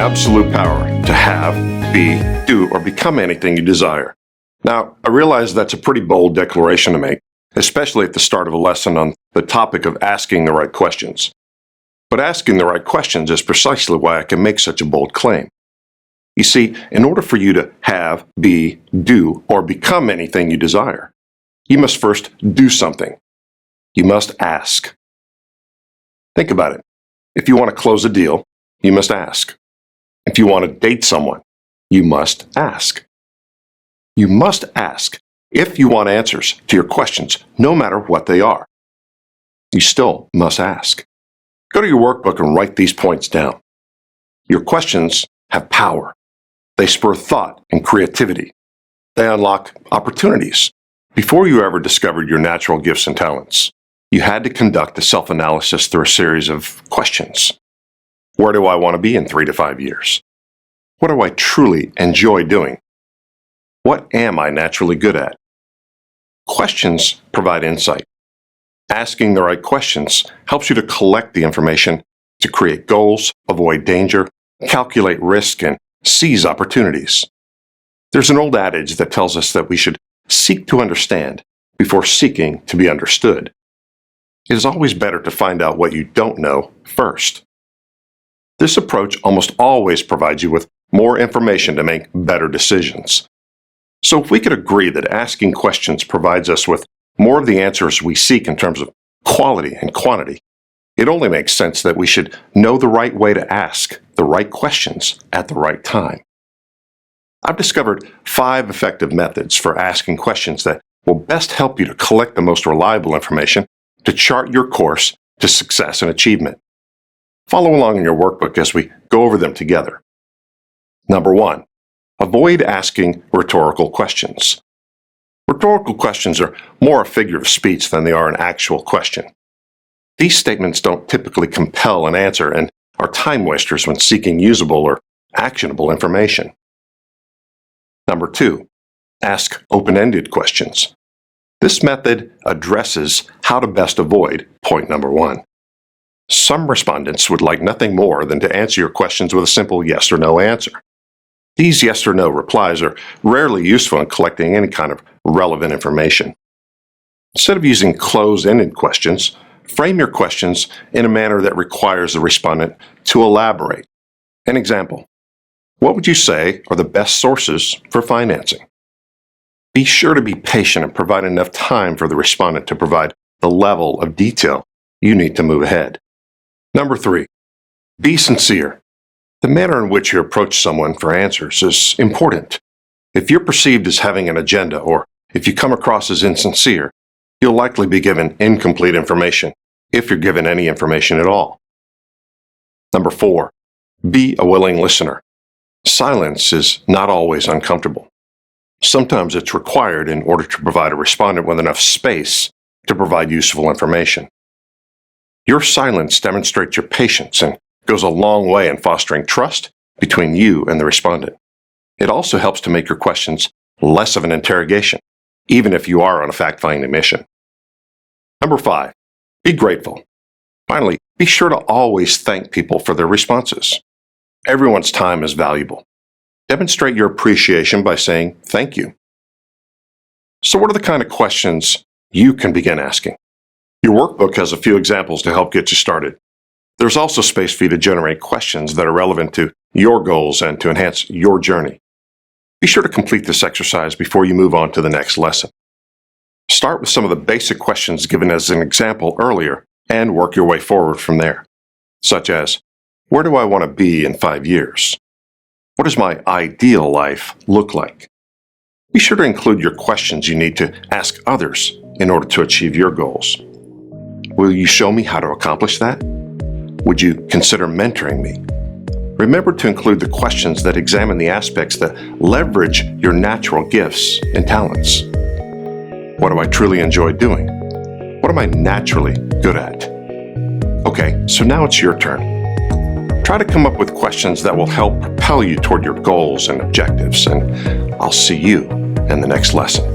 absolute power to have, be, do, or become anything you desire. Now, I realize that's a pretty bold declaration to make, especially at the start of a lesson on the topic of asking the right questions. But asking the right questions is precisely why I can make such a bold claim. You see, in order for you to have, be, do, or become anything you desire, you must first do something. You must ask. Think about it. If you want to close a deal, you must ask. If you want to date someone, you must ask. You must ask if you want answers to your questions, no matter what they are. You still must ask. Go to your workbook and write these points down. Your questions have power. They spur thought and creativity. They unlock opportunities. Before you ever discovered your natural gifts and talents, you had to conduct a self-analysis through a series of questions. Where do I want to be in 3 to 5 years? What do I truly enjoy doing? What am I naturally good at? Questions provide insight. Asking the right questions helps you to collect the information to create goals, avoid danger, calculate risk, and seize opportunities. There's an old adage that tells us that we should seek to understand before seeking to be understood. It is always better to find out what you don't know first. This approach almost always provides you with more information to make better decisions. So if we could agree that asking questions provides us with more of the answers we seek in terms of quality and quantity, it only makes sense that we should know the right way to ask the right questions at the right time. I've discovered 5 effective methods for asking questions that will best help you to collect the most reliable information to chart your course to success and achievement. Follow along in your workbook as we go over them together. Number 1, avoid asking rhetorical questions. Rhetorical questions are more a figure of speech than they are an actual question. These statements don't typically compel an answer and are time wasters when seeking usable or actionable information. Number 2, ask open-ended questions. This method addresses how to best avoid point number 1. Some respondents would like nothing more than to answer your questions with a simple yes or no answer. These yes or no replies are rarely useful in collecting any kind of relevant information. Instead of using closed-ended questions, frame your questions in a manner that requires the respondent to elaborate. An example: what would you say are the best sources for financing? Be sure to be patient and provide enough time for the respondent to provide the level of detail you need to move ahead. Number 3, be sincere. The manner in which you approach someone for answers is important. If you're perceived as having an agenda, or if you come across as insincere, you'll likely be given incomplete information, if you're given any information at all. Number 4, be a willing listener. Silence is not always uncomfortable. Sometimes it's required in order to provide a respondent with enough space to provide useful information. Your silence demonstrates your patience and goes a long way in fostering trust between you and the respondent. It also helps to make your questions less of an interrogation, even if you are on a fact-finding mission. Number 5, be grateful. Finally, be sure to always thank people for their responses. Everyone's time is valuable. Demonstrate your appreciation by saying thank you. So what are the kind of questions you can begin asking? Your workbook has a few examples to help get you started. There's also space for you to generate questions that are relevant to your goals and to enhance your journey. Be sure to complete this exercise before you move on to the next lesson. Start with some of the basic questions given as an example earlier and work your way forward from there, such as, where do I want to be in 5 years? What does my ideal life look like? Be sure to include your questions you need to ask others in order to achieve your goals. Will you show me how to accomplish that? Would you consider mentoring me? Remember to include the questions that examine the aspects that leverage your natural gifts and talents. What do I truly enjoy doing? What am I naturally good at? Okay, so now it's your turn. Try to come up with questions that will help propel you toward your goals and objectives, and I'll see you in the next lesson.